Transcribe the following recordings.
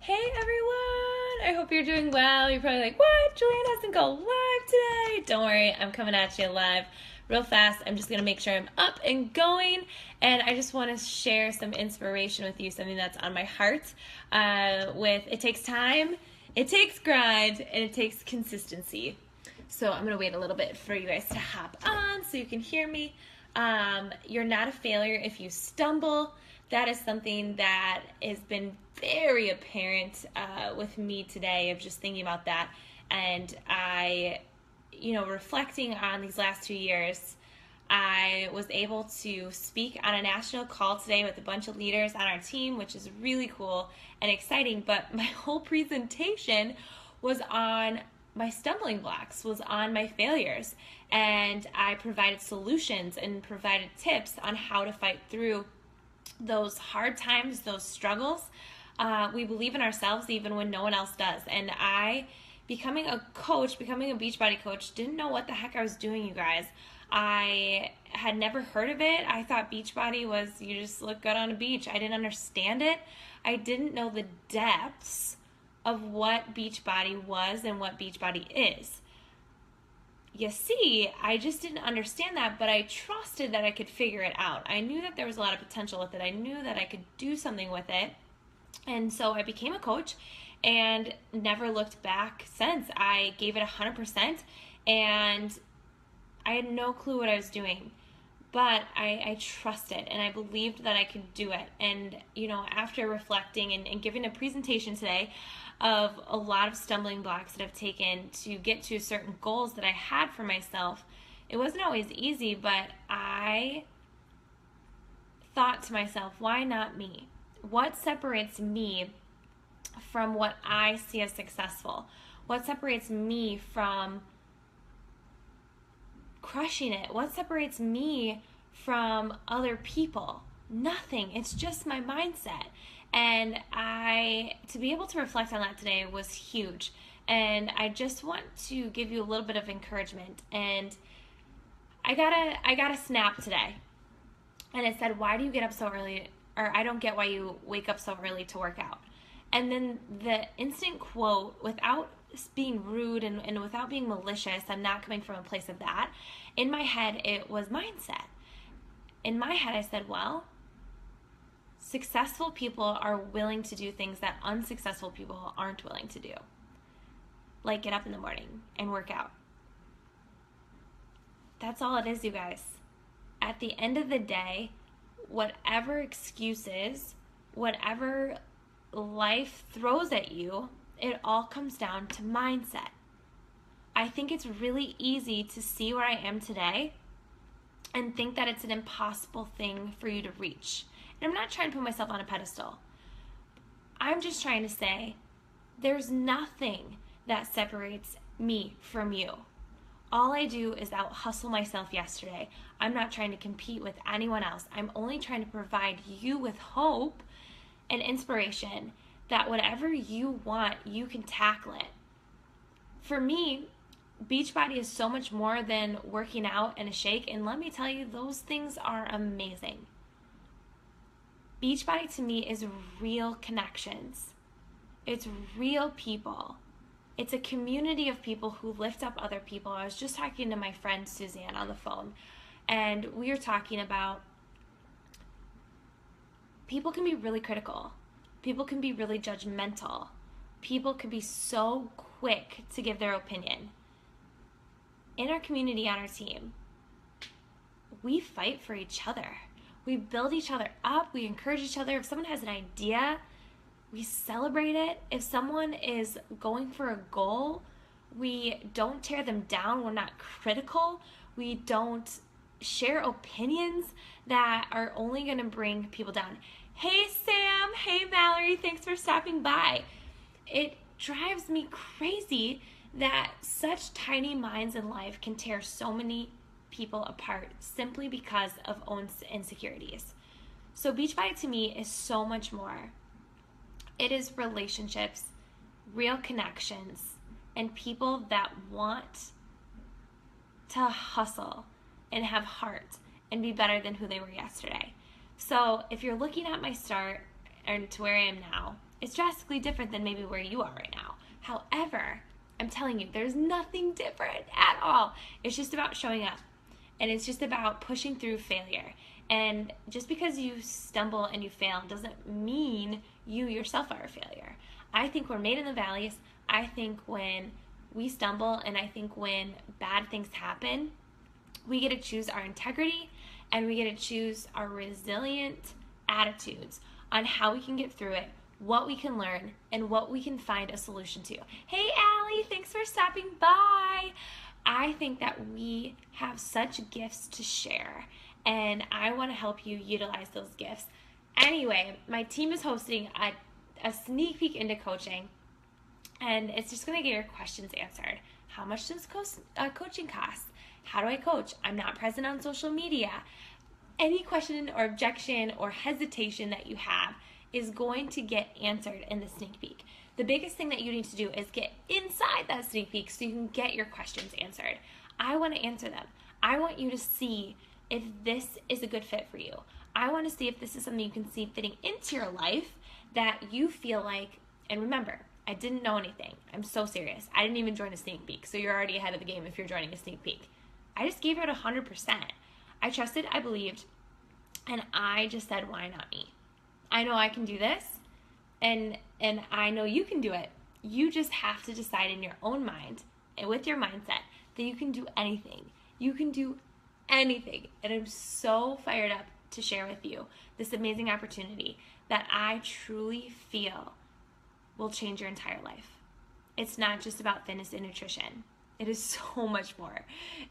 Hey everyone! I hope you're doing well. You're probably like, what? Julian hasn't gone live today. Don't worry, I'm coming at you live real fast. I'm just going to make sure I'm up and going. And I just want to share some inspiration with you, something that's on my heart. It takes time, it takes grind, and it takes consistency. So I'm going to wait a little bit for you guys to hop on so you can hear me. You're not a failure if you stumble. That is something that has been very apparent with me today, of just thinking about that. And reflecting on these last 2 years, I was able to speak on a national call today with a bunch of leaders on our team, which is really cool and exciting. But my whole presentation was on my stumbling blocks, was on my failures. And I provided solutions and provided tips on how to fight through those hard times, those struggles. We believe in ourselves even when no one else does. And becoming a Beachbody coach, didn't know what the heck I was doing, you guys. I had never heard of it. I thought Beachbody was you just look good on a beach. I didn't understand it. I didn't know the depths of what Beachbody was and what Beachbody is. You see, I just didn't understand that, but I trusted that I could figure it out. I knew that there was a lot of potential with it. I knew that I could do something with it. And so I became a coach and never looked back since. I gave it 100%, and I had no clue what I was doing. But I trusted, and I believed that I could do it. And, after reflecting and giving a presentation today of a lot of stumbling blocks that I've taken to get to certain goals that I had for myself, it wasn't always easy, but I thought to myself, why not me? What separates me from what I see as successful? What separates me from crushing it? What separates me from other people? Nothing. It's just my mindset. And to be able to reflect on that today was huge. And I just want to give you a little bit of encouragement. And I got a snap today. And it said, why do you get up so early? Or I don't get why you wake up so early to work out. And then the instant quote, without being rude and without being malicious, I'm not coming from a place of that. In my head, it was mindset. In my head, I said, well, successful people are willing to do things that unsuccessful people aren't willing to do. Like get up in the morning and work out. That's all it is, you guys. At the end of the day, whatever excuses, whatever life throws at you, it all comes down to mindset. I think it's really easy to see where I am today and think that it's an impossible thing for you to reach. And I'm not trying to put myself on a pedestal. I'm just trying to say there's nothing that separates me from you. All I do is out hustle myself yesterday. I'm not trying to compete with anyone else. I'm only trying to provide you with hope and inspiration that whatever you want, you can tackle it. For me, Beachbody is so much more than working out and a shake. And let me tell you, those things are amazing. Beachbody to me is real connections. It's real people. It's a community of people who lift up other people. I was just talking to my friend Suzanne on the phone, and we were talking about people can be really critical. People can be really judgmental. People can be so quick to give their opinion. In our community, on our team, we fight for each other. We build each other up. We encourage each other. If someone has an idea, we celebrate it. If someone is going for a goal, we don't tear them down. We're not critical. We don't share opinions that are only going to bring people down. Hey, Sam. Hey, Valerie. Thanks for stopping by. It drives me crazy that such tiny minds in life can tear so many people apart simply because of own insecurities. So Beachbody to me is so much more. It is relationships, real connections, and people that want to hustle and have heart and be better than who they were yesterday. So if you're looking at my start and to where I am now, It's drastically different than maybe where you are right now. However, I'm telling you, there's nothing different at all. It's just about showing up. And it's just about pushing through failure. And just because you stumble and you fail doesn't mean you yourself are a failure. I think we're made in the valleys. I think when we stumble and I think when bad things happen, we get to choose our integrity and we get to choose our resilient attitudes on how we can get through it, what we can learn, and what we can find a solution to. Hey, Allie, thanks for stopping by. I think that we have such gifts to share, and I want to help you utilize those gifts. Anyway, my team is hosting a sneak peek into coaching, and it's just going to get your questions answered. How much does coaching cost? How do I coach? I'm not present on social media. Any question or objection or hesitation that you have is going to get answered in the sneak peek. The biggest thing that you need to do is get inside that sneak peek so you can get your questions answered. I want to answer them. I want you to see if this is a good fit for you. I want to see if this is something you can see fitting into your life that you feel like, and remember, I didn't know anything. I'm so serious. I didn't even join a sneak peek, so you're already ahead of the game if you're joining a sneak peek. I just gave it 100%. I trusted, I believed, and I just said, why not me? I know I can do this, and I know you can do it. You just have to decide in your own mind and with your mindset that you can do anything. You can do anything. And I'm so fired up to share with you this amazing opportunity that I truly feel will change your entire life. It's not just about fitness and nutrition. It is so much more.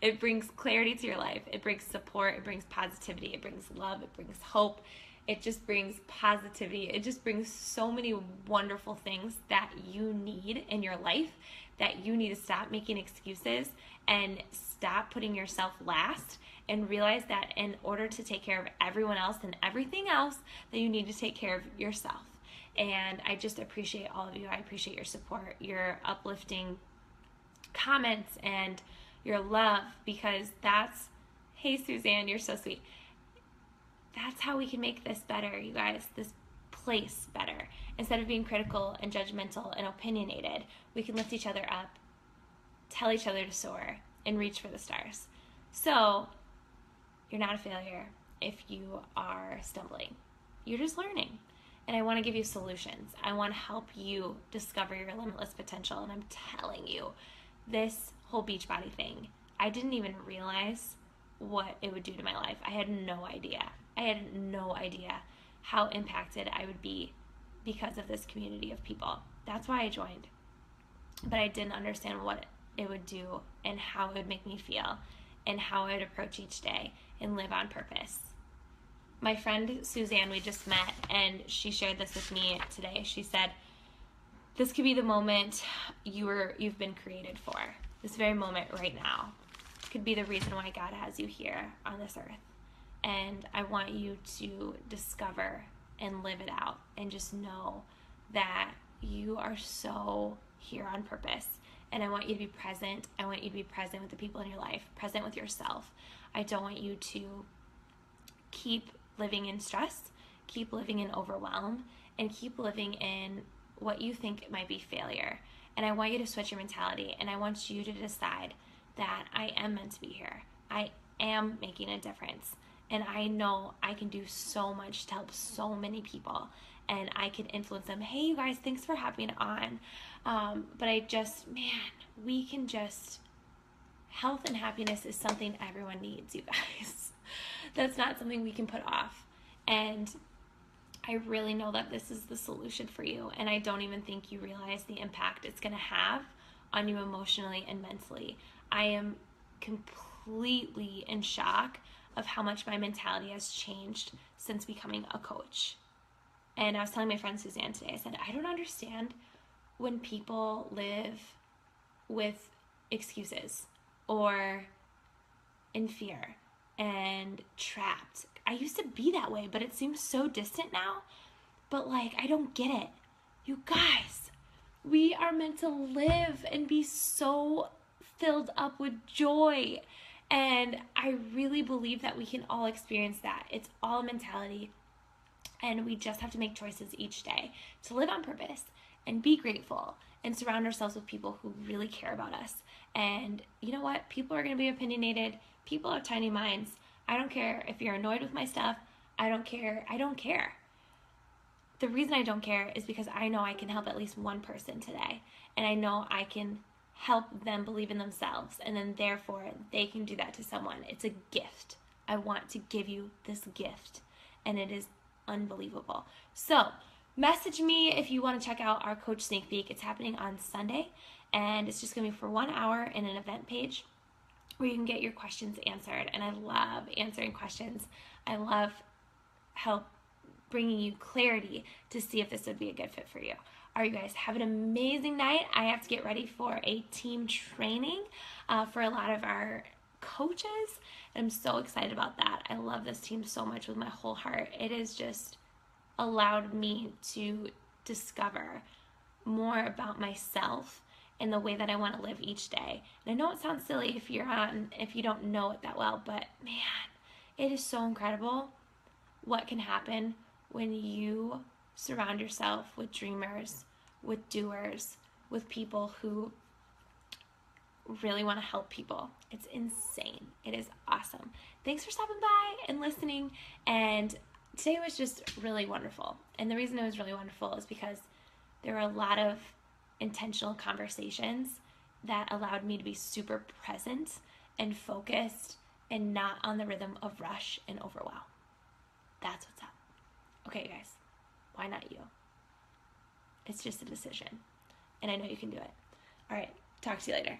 It brings clarity to your life. It brings support. It brings positivity. It brings love. It brings hope. It just brings positivity. It just brings so many wonderful things that you need in your life, that you need to stop making excuses and stop putting yourself last and realize that in order to take care of everyone else and everything else, that you need to take care of yourself. And I just appreciate all of you. I appreciate your support, your uplifting comments, and your love, because that's, hey Suzanne, you're so sweet. That's how we can make this better, you guys, this place better. Instead of being critical and judgmental and opinionated, we can lift each other up, tell each other to soar, and reach for the stars. So, you're not a failure if you are stumbling. You're just learning. And I want to give you solutions. I want to help you discover your limitless potential. And I'm telling you, this whole Beachbody thing, I didn't even realize what it would do to my life. I had no idea. I had no idea how impacted I would be because of this community of people. That's why I joined. But I didn't understand what it would do and how it would make me feel and how I would approach each day and live on purpose. My friend Suzanne, we just met, and she shared this with me today. She said, this could be the moment you've been created for. This very moment right now could be the reason why God has you here on this earth. And I want you to discover and live it out and just know that you are so here on purpose. And I want you to be present. I want you to be present with the people in your life, present with yourself. I don't want you to keep living in stress, keep living in overwhelm, and keep living in what you think might be failure. And I want you to switch your mentality, and I want you to decide that I am meant to be here. I am making a difference, and I know I can do so much to help so many people, and I can influence them. Hey, you guys, thanks for having me on. But we can just, health and happiness is something everyone needs, you guys. That's not something we can put off. And I really know that this is the solution for you. And I don't even think you realize the impact it's going to have on you emotionally and mentally. I am completely in shock of how much my mentality has changed since becoming a coach. And I was telling my friend Suzanne today, I said, I don't understand when people live with excuses or in fear and trapped. I used to be that way, but it seems so distant now. But I don't get it. You guys, we are meant to live and be so filled up with joy. And I really believe that we can all experience that. It's all mentality. And we just have to make choices each day to live on purpose and be grateful and surround ourselves with people who really care about us. And you know what? People are going to be opinionated. People have tiny minds. I don't care if you're annoyed with my stuff. I don't care. I don't care. The reason I don't care is because I know I can help at least one person today. And I know I can help them believe in themselves. And then therefore they can do that to someone. It's a gift. I want to give you this gift. And it is unbelievable. So message me if you want to check out our Coach Sneak Peek. It's happening on Sunday, and it's just going to be for 1 hour in an event page where you can get your questions answered. And I love answering questions. I love help bringing you clarity to see if this would be a good fit for you. All right, you guys, have an amazing night. I have to get ready for a team training for a lot of our coaches. And I'm so excited about that. I love this team so much with my whole heart. It has just allowed me to discover more about myself and the way that I want to live each day. And I know it sounds silly if you don't know it that well, but man, it is so incredible what can happen when you surround yourself with dreamers, with doers, with people who really want to help people. It's insane. It is awesome. Thanks for stopping by and listening. And today was just really wonderful. And the reason it was really wonderful is because there were a lot of intentional conversations that allowed me to be super present and focused and not on the rhythm of rush and overwhelm. That's what's up. Okay, guys, why not you? It's just a decision. And I know you can do it. All right, talk to you later.